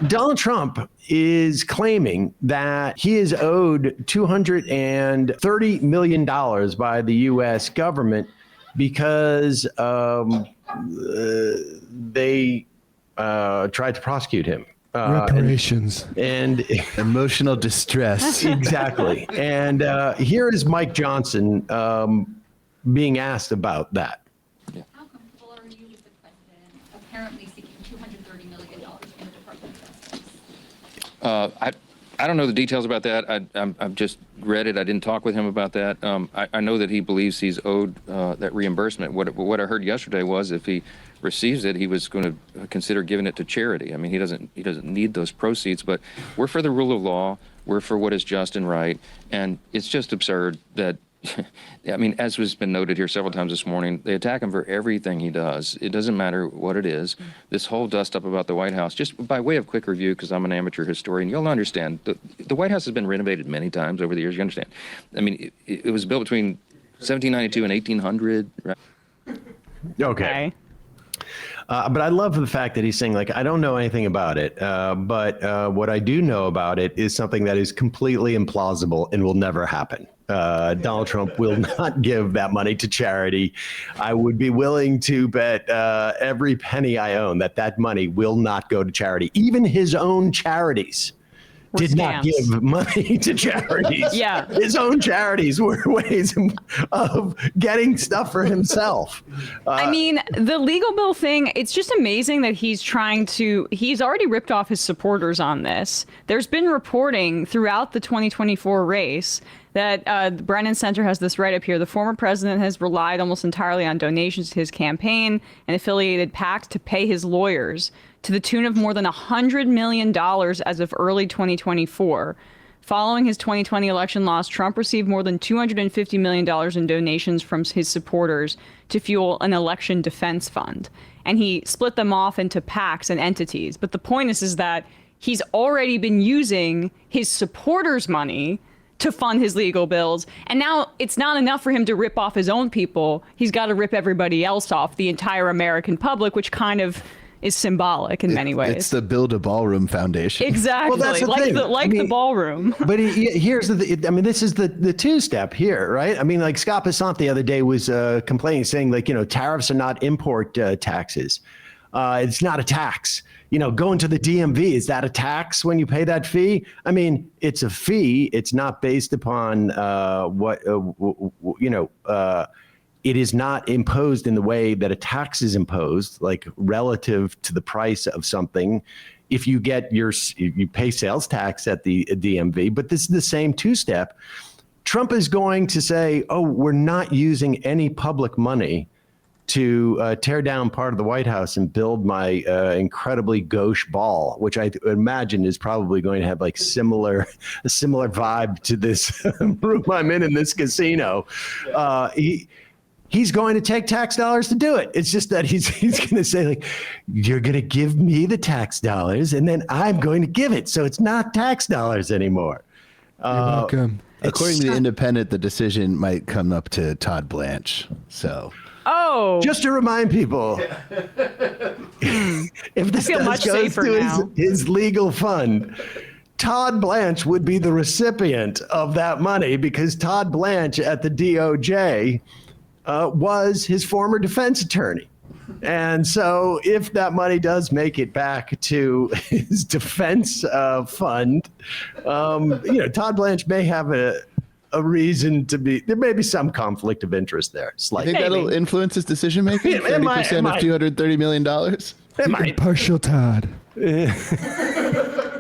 Donald Trump is claiming that he is owed $230 million by the U.S. government because they tried to prosecute him. Reparations and emotional distress. Exactly. And here is Mike Johnson being asked about that. How comfortable are you with the president apparently seeking $230 million from the Department of Justice? I don't know the details about that. I've just read it. I didn't talk with him about that. I know that he believes he's owed that reimbursement. What I heard yesterday was if he receives it, he was going to consider giving it to charity. I mean, he doesn't need those proceeds, but we're for the rule of law. We're for what is just and right. And it's just absurd that, I mean, as has been noted here several times this morning, they attack him for everything he does. It doesn't matter what it is. This whole dust up about the White House, just by way of quick review, because I'm an amateur historian, you'll understand the White House has been renovated many times over the years. You understand? I mean, it was built between 1792 and 1800. Right? Okay. But I love the fact that he's saying, like, I don't know anything about it, but what I do know about it is something that is completely implausible and will never happen. Donald Trump will not give that money to charity. I would be willing to bet every penny I own that money will not go to charity. Even his own charities did not give money to charities. Yeah. His own charities were ways of getting stuff for himself. I mean, the legal bill thing, it's just amazing that he's already ripped off his supporters on this. There's been reporting throughout the 2024 race that the Brennan Center has this right up here. The former president has relied almost entirely on donations to his campaign and affiliated PACs to pay his lawyers to the tune of more than $100 million as of early 2024. Following his 2020 election loss, Trump received more than $250 million in donations from his supporters to fuel an election defense fund. And he split them off into PACs and entities. But the point is that he's already been using his supporters' money to fund his legal bills. And now it's not enough for him to rip off his own people. He's got to rip everybody else off, the entire American public, which kind of is symbolic in many ways. It's the Build a Ballroom Foundation. Exactly. Well, that's the thing. The ballroom. But here's this is the two-step here, right? I mean, like Scott Bessant the other day was complaining, saying, like, tariffs are not import taxes. It's not a tax. Going to the DMV, is that a tax when you pay that fee? I mean, it's a fee. It's not based upon it is not imposed in the way that a tax is imposed, like relative to the price of something. If you you pay sales tax at the DMV, but this is the same two-step. Trump is going to say, oh, we're not using any public money to tear down part of the White House and build my incredibly gauche ball, which I imagine is probably going to have like a similar vibe to this room I'm in this casino. He's going to take tax dollars to do it. It's just that he's going to say, like, you're going to give me the tax dollars and then I'm going to give it. So it's not tax dollars anymore. You're welcome. According to The Independent, the decision might come up to Todd Blanche. So. Oh. Just to remind people, if this goes to his legal fund, Todd Blanche would be the recipient of that money because Todd Blanche at the DOJ was his former defense attorney. And so if that money does make it back to his defense fund, Todd Blanche may have a reason to be, there may be some conflict of interest there. Slightly. You think that'll influence his decision making? 30% of $230 million? It might. Partial Todd.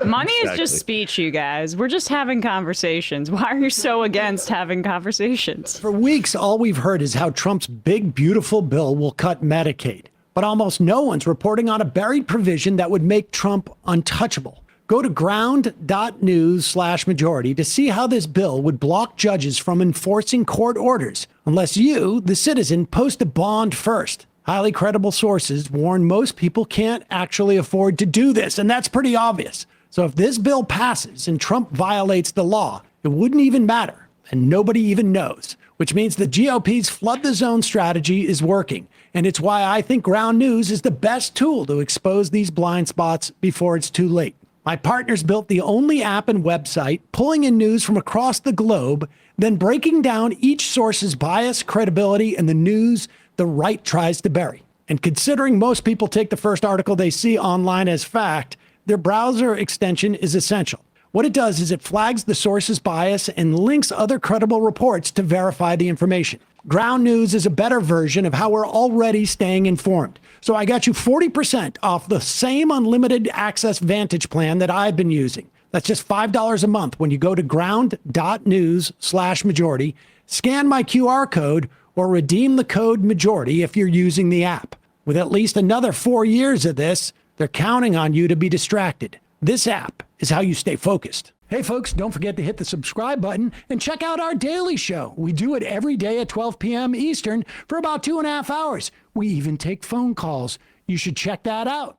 Money is just speech, you guys. We're just having conversations. Why are you so against having conversations? For weeks, all we've heard is how Trump's big, beautiful bill will cut Medicaid. But almost no one's reporting on a buried provision that would make Trump untouchable. Go to ground.news/majority to see how this bill would block judges from enforcing court orders unless you, the citizen, post a bond first. Highly credible sources warn most people can't actually afford to do this, and that's pretty obvious. So if this bill passes and Trump violates the law, it wouldn't even matter, and nobody even knows, which means the GOP's flood the zone strategy is working. And it's why I think Ground News is the best tool to expose these blind spots before it's too late. My partners built the only app and website pulling in news from across the globe, then breaking down each source's bias, credibility, and the news the right tries to bury. And considering most people take the first article they see online as fact, their browser extension is essential. What it does is it flags the source's bias and links other credible reports to verify the information. Ground News is a better version of how we're already staying informed. So I got you 40% off the same unlimited access Vantage plan that I've been using. That's just $5 a month when you go to ground.news/majority, scan my QR code, or redeem the code majority if you're using the app. With at least another 4 years of this, they're counting on you to be distracted. This app is how you stay focused. Hey folks, don't forget to hit the subscribe button and check out our daily show. We do it every day at 12 p.m. Eastern for about 2.5 hours. We even take phone calls. You should check that out.